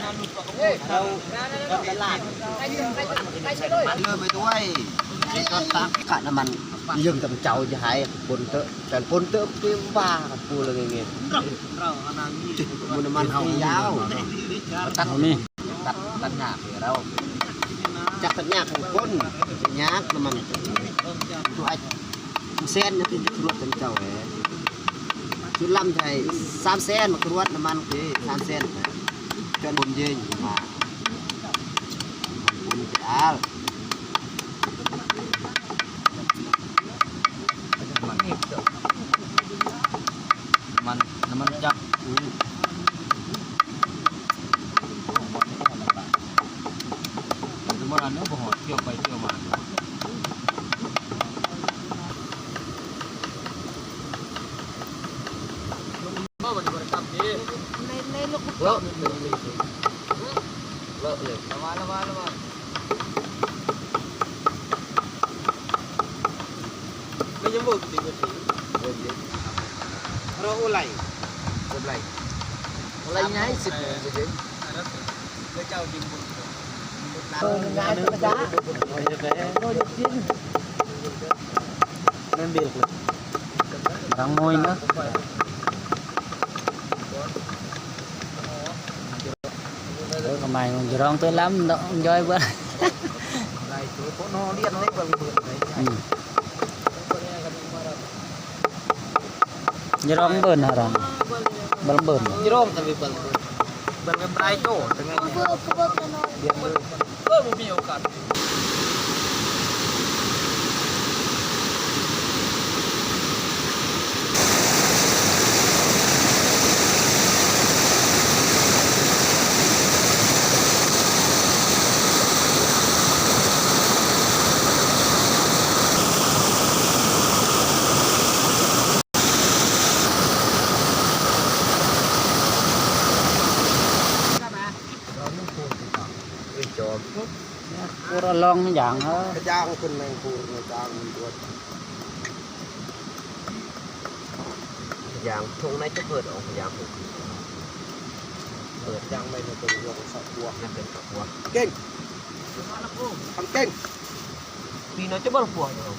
เราตลาดไปใช่ด้วยมันเลยไปด้วยนี่ก็ตั้งขันน้ำมันยังจำเจ้าจะหายปนเตอะแต่ปนเตอะเกี่ยวบ้ากับปูเลยไงมันน้ำมันยาวตัดนี่ตัดหยาบเราจักตัดหยาบของก้นหยาบน้ำมันตัวไอ้เส้นนี่เป็นรถจำเจ้าเลยชุดลำไทย3 เส้นมากรวดน้ำมันคือ3 เส้นจนบนเย็นมาบนจะอ้าวน้ำมันจับน้ำมันเนื้อบ่หอดเที่ยวไปเที่ยวมาในลูกเลอะเลยละวันไม่ยังบุกติดกันเราอะไรง่ายสิเจ้าจิงบุกงานธรรมดาโดยจริงนั่นเบียดเลยทางมวยนะทำไมมันจะร้องตัวล้ำnó chơi bữa này nó điên đấy bằng như rong bờn hả rong bờn như rong tapi bờn cái prai chỗ dengan dia bờnมีโอกาสกูลองอย่างฮะจ้างคนในกูจ้างตัวอย่างทงในจะเปิดออกอย่างเปิดจ้างไปในตัวเรื่องสับวัวนั่นเป็นสับวัวเก่งทำเก่งปีน้อยจะบ้าหัวเนาะ